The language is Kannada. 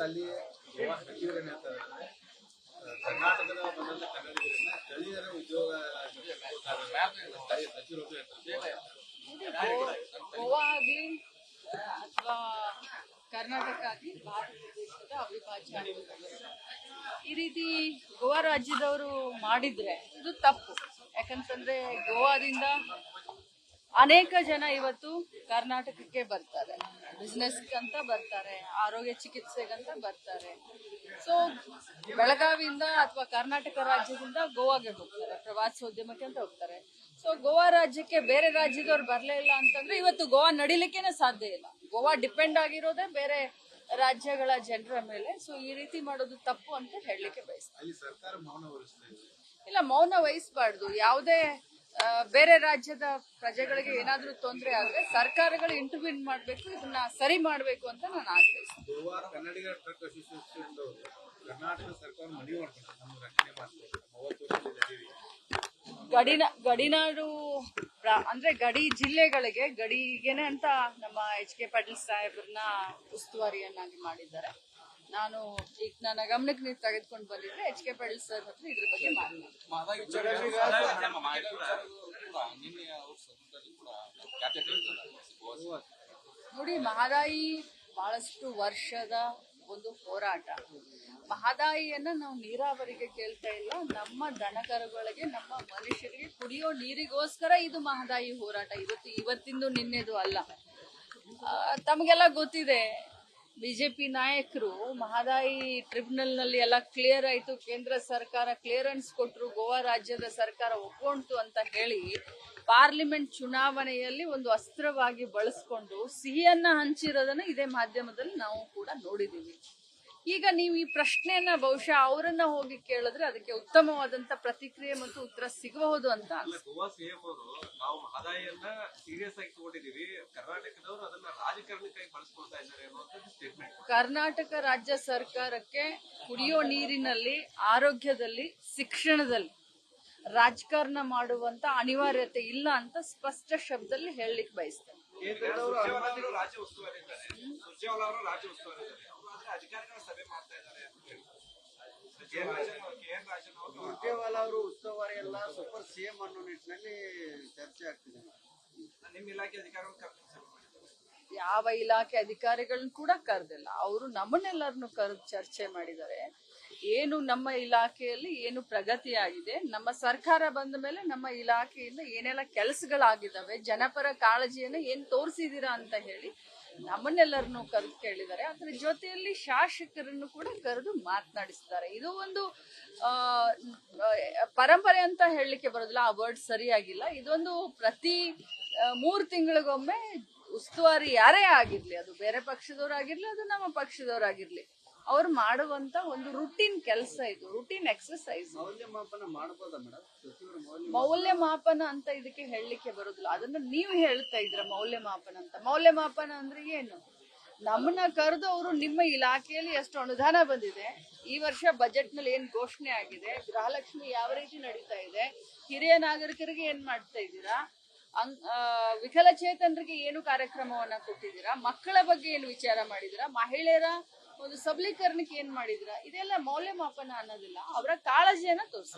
ಅಲ್ಲಿ ಗೋವಾ ಸಚಿವರೇನು ಹೇಳ್ತಾ ಇದ್ದಾರೆ, ಕರ್ನಾಟಕದ ಬಂದಂತ ಕನ್ನಡಿಗರನ್ನ ಸ್ಥಳೀಯರ ಉದ್ಯೋಗ ಸ್ಥಳೀಯ ಸಚಿವರು ಗೋವಾ ಆಗ್ಲಿ ಅಥವಾ ಕರ್ನಾಟಕ ಆಗ್ಲಿ ಭಾರತ ದೇಶದ ಅವಿಭಾಜ್ಯ ಅಂಗಗಳು. ಈ ರೀತಿ ಗೋವಾ ರಾಜ್ಯದವರು ಮಾಡಿದ್ರೆ ಇದು ತಪ್ಪು. ಯಾಕಂತಂದ್ರೆ ಗೋವಾದಿಂದ ಅನೇಕ ಜನ ಇವತ್ತು ಕರ್ನಾಟಕಕ್ಕೆ ಬರ್ತಾರೆ, ಬಿಸ್ನೆಸ್ ಅಂತ ಬರ್ತಾರೆ, ಆರೋಗ್ಯ ಚಿಕಿತ್ಸೆಗಂತ ಬರ್ತಾರೆ. ಸೊ ಬೆಳಗಾವಿಯಿಂದ ಅಥವಾ ಕರ್ನಾಟಕ ರಾಜ್ಯದಿಂದ ಗೋವಾಗೆ ಹೋಗ್ತಾರೆ, ಪ್ರವಾಸೋದ್ಯಮಕ್ಕೆ ಅಂತ ಹೋಗ್ತಾರೆ. ಸೊ ಗೋವಾ ರಾಜ್ಯಕ್ಕೆ ಬೇರೆ ರಾಜ್ಯದವ್ರು ಬರ್ಲೇ ಇಲ್ಲ ಅಂತಂದ್ರೆ ಇವತ್ತು ಗೋವಾ ನಡಿಲಿಕ್ಕೇನೆ ಸಾಧ್ಯ ಇಲ್ಲ. ಗೋವಾ ಡಿಪೆಂಡ್ ಆಗಿರೋದೇ ಬೇರೆ ರಾಜ್ಯಗಳ ಜನರ ಮೇಲೆ. ಸೊ ಈ ರೀತಿ ಮಾಡೋದು ತಪ್ಪು ಅಂತ ಹೇಳಲಿಕ್ಕೆ ಬಯಸ್ತಾರೆ. ಇಲ್ಲ, ಮೌನ ವಹಿಸಬಾರ್ದು. ಯಾವುದೇ ಬೇರೆ ರಾಜ್ಯದ ಪ್ರಜೆಗಳಿಗೆ ಏನಾದ್ರೂ ತೊಂದರೆ ಆದ್ರೆ ಸರ್ಕಾರಗಳು ಇಂಟರ್ವ್ಯೂನ್ ಮಾಡ್ಬೇಕು, ಇದನ್ನ ಸರಿ ಮಾಡ್ಬೇಕು ಅಂತ ನಾನು ಆಗ್ರಹಿಸ್ತೀನಿ. ಗಡಿನಾಡು ಅಂದ್ರೆ ಗಡಿ ಜಿಲ್ಲೆಗಳಿಗೆ ಗಡಿಗೆನೆ ಅಂತ ನಮ್ಮ HK ಪಾಟೀಲ್ ಸಾಹೇಬ್ರನ್ನ ಉಸ್ತುವಾರಿಯನ್ನಾಗಿ ಮಾಡಿದ್ದಾರೆ. ನಾನು ಈಗ ನನ್ನ ಗಮನಕ್ಕೆ ನೀವು ತೆಗೆದುಕೊಂಡು ಬಂದಿದ್ರೆ HK ಪಾಟೀಲ್ ಸರ್ ಹತ್ರ ಇದ್ರ ಬಗ್ಗೆ ನೋಡಿ. ಮಹದಾಯಿ ಬಹಳಷ್ಟು ವರ್ಷದ ಒಂದು ಹೋರಾಟ. ಮಹದಾಯಿಯನ್ನ ನಾವು ನೀರಾವರಿಗೆ ಕೇಳ್ತಾ ಇಲ್ಲ, ನಮ್ಮ ದನಕರುಗಳಿಗೆ, ನಮ್ಮ ಮನುಷ್ಯರಿಗೆ ಕುಡಿಯೋ ನೀರಿಗೋಸ್ಕರ ಇದು ಮಹದಾಯಿ ಹೋರಾಟ. ಇವತ್ತಿಂದು ನಿನ್ನೆದು ಅಲ್ಲ. ತಮಗೆಲ್ಲ ಗೊತ್ತಿದೆ, ಬಿಜೆಪಿ ನಾಯಕರು ಮಹದಾಯಿ ಟ್ರಿಬ್ಯುನಲ್ ನಲ್ಲಿ ಎಲ್ಲ ಕ್ಲಿಯರ್ ಆಯ್ತು, ಕೇಂದ್ರ ಸರ್ಕಾರ ಕ್ಲಿಯರೆನ್ಸ್ ಕೊಟ್ರು, ಗೋವಾ ರಾಜ್ಯದ ಸರ್ಕಾರ ಒಪ್ಕೊಂತು ಅಂತ ಹೇಳಿ ಪಾರ್ಲಿಮೆಂಟ್ ಚುನಾವಣೆಯಲ್ಲಿ ಒಂದು ಅಸ್ತ್ರವಾಗಿ ಬಳಸ್ಕೊಂಡು ಸಿಹಿಯನ್ನ ಹಂಚಿರೋದನ್ನ ಇದೇ ಮಾಧ್ಯಮದಲ್ಲಿ ನಾವು ಕೂಡ ನೋಡಿದೀವಿ. ಈಗ ನೀವು ಈ ಪ್ರಶ್ನೆಯನ್ನ ಬಹುಶಃ ಅವರನ್ನ ಹೋಗಿ ಕೇಳಿದ್ರೆ ಅದಕ್ಕೆ ಉತ್ತಮವಾದಂತ ಪ್ರತಿಕ್ರಿಯೆ ಮತ್ತು ಉತ್ತರ ಸಿಗಬಹುದು ಅಂತ ಅನ್ಸುತ್ತೆ. ನಾವು ಮಹದಾಯಿಯನ್ನ ಸೀರಿಯಸ್ ಆಗಿ ತಗೊಂಡಿದೀವಿ, ಕರ್ನಾಟಕದವರು ಅದನ್ನ ರಾಜಕಾರಣಕ್ಕಾಗಿ ಬಳಸ್ಕೊಳ್ತಾ ಇದ್ದಾರೆ ಅನ್ನೋದು ಸ್ಟೇಟ್ಮೆಂಟ್. ಕರ್ನಾಟಕ ರಾಜ್ಯ ಸರ್ಕಾರಕ್ಕೆ ಕುಡಿಯೋ ನೀರಿನಲ್ಲಿ, ಆರೋಗ್ಯದಲ್ಲಿ, ಶಿಕ್ಷಣದಲ್ಲಿ ರಾಜಕಾರಣ ಮಾಡುವಂತ ಅನಿವಾರ್ಯತೆ ಇಲ್ಲ ಅಂತ ಸ್ಪಷ್ಟ ಶಬ್ದದಲ್ಲಿ ಹೇಳಲಿಕ್ಕೆ ಬಯಸ್ತೇನೆ. ರಾಜ್ಯ ಉಸ್ತುವಾರಿ ಇದ್ದಾರೆ, ಸುರ್ಜೇವಾಲಾ ಅವರು ರಾಜ್ಯ ಉಸ್ತುವಾರಿ ಇದ್ದಾರೆ, ಅಧಿಕಾರಿಗಳ ಸಭೆ ಮಾಡ್ತಾ ಇದ್ದಾರೆ. ಸುರ್ಜೇವಾಲಾ ಅವರು ಉಸ್ತುವಾರಿ ಎಲ್ಲ ಸೂಪರ್ ಸಿಎಂ ಅನ್ನೋ ನಿಟ್ಟಿನಲ್ಲಿ ಚರ್ಚೆ ಆಗ್ತಿದೆ. ನಿಮ್ಮ ಇಲಾಖೆ ಅಧಿಕಾರಿಗಳು ಯಾವ ಇಲಾಖೆ ಅಧಿಕಾರಿಗಳನ್ನ ಕೂಡ ಕರೆದಿಲ್ಲ, ಅವರು ನಮ್ಮನ್ನೆಲ್ಲರನ್ನು ಕರೆದು ಚರ್ಚೆ ಮಾಡಿದ್ದಾರೆ. ಏನು ನಮ್ಮ ಇಲಾಖೆಯಲ್ಲಿ ಏನು ಪ್ರಗತಿ ಆಗಿದೆ, ನಮ್ಮ ಸರ್ಕಾರ ಬಂದ ಮೇಲೆ ನಮ್ಮ ಇಲಾಖೆಯಿಂದ ಏನೆಲ್ಲ ಕೆಲಸಗಳಾಗಿದ್ದಾವೆ, ಜನಪರ ಕಾಳಜಿಯನ್ನು ಏನ್ ತೋರಿಸಿದೀರಾ ಅಂತ ಹೇಳಿ ನಮ್ಮನ್ನೆಲ್ಲರನ್ನು ಕರೆದು ಕೇಳಿದ್ದಾರೆ. ಅದರ ಜೊತೆಯಲ್ಲಿ ಶಾಸಕರನ್ನು ಕೂಡ ಕರೆದು ಮಾತನಾಡಿಸಿದ್ದಾರೆ. ಇದು ಒಂದು ಪರಂಪರೆ ಅಂತ ಹೇಳಲಿಕ್ಕೆ ಬರೋದಿಲ್ಲ, ಆ ವರ್ಡ್ ಸರಿಯಾಗಿಲ್ಲ. ಇದೊಂದು ಪ್ರತಿ 3 ತಿಂಗಳಿಗೊಮ್ಮೆ ಉಸ್ತುವಾರಿ ಯಾರೇ ಆಗಿರ್ಲಿ, ಅದು ಬೇರೆ ಪಕ್ಷದವರಾಗಿರ್ಲಿ, ಅದು ನಮ್ಮ ಪಕ್ಷದವರಾಗಿರ್ಲಿ, ಅವ್ರು ಮಾಡುವಂತ ಒಂದು ರುಟೀನ್ ಕೆಲಸ, ಇದು ರುಟೀನ್ ಎಕ್ಸರ್ಸೈಸ್. ಮೌಲ್ಯಮಾಪನ ಅಂತ ಇದಕ್ಕೆ ಹೇಳಲಿಕ್ಕೆ ಬರೋದಿಲ್ಲ, ಅದನ್ನ ನೀವು ಹೇಳ್ತಾ ಇದ್ರ ಮೌಲ್ಯಮಾಪನ ಅಂತ. ಮೌಲ್ಯಮಾಪನ ಅಂದ್ರೆ ಏನು? ನಮ್ಮನ್ನ ಕರೆದು ಅವರು ನಿಮ್ಮ ಇಲಾಖೆಯಲ್ಲಿ ಎಷ್ಟು ಅನುದಾನ ಬಂದಿದೆ, ಈ ವರ್ಷ ಬಜೆಟ್ ನಲ್ಲಿ ಏನ್ ಘೋಷಣೆ ಆಗಿದೆ, ಗೃಹಲಕ್ಷ್ಮಿ ಯಾವ ರೀತಿ ನಡೀತಾ ಇದೆ, ಹಿರಿಯ ನಾಗರಿಕರಿಗೆ ಏನ್ ಮಾಡ್ತಾ ಇದ್ದೀರಾ, ವಿಕಲಚೇತನರಿಗೆ ಏನು ಕಾರ್ಯಕ್ರಮವನ್ನ ಕೊಟ್ಟಿದ್ದೀರಾ, ಮಕ್ಕಳ ಬಗ್ಗೆ ಏನು ವಿಚಾರ ಮಾಡಿದಿರಾ, ಮಹಿಳೆಯರ ಒಂದು ಸಬಲೀಕರಣಕ್ಕೆ ಏನ್ ಮಾಡಿದಿರಾ, ಇದೆಲ್ಲ ಮೌಲ್ಯಮಾಪನ ಅನ್ನೋದಿಲ್ಲ, ಅವರ ಕಾಳಜಿಯನ್ನ ತೋರಿಸ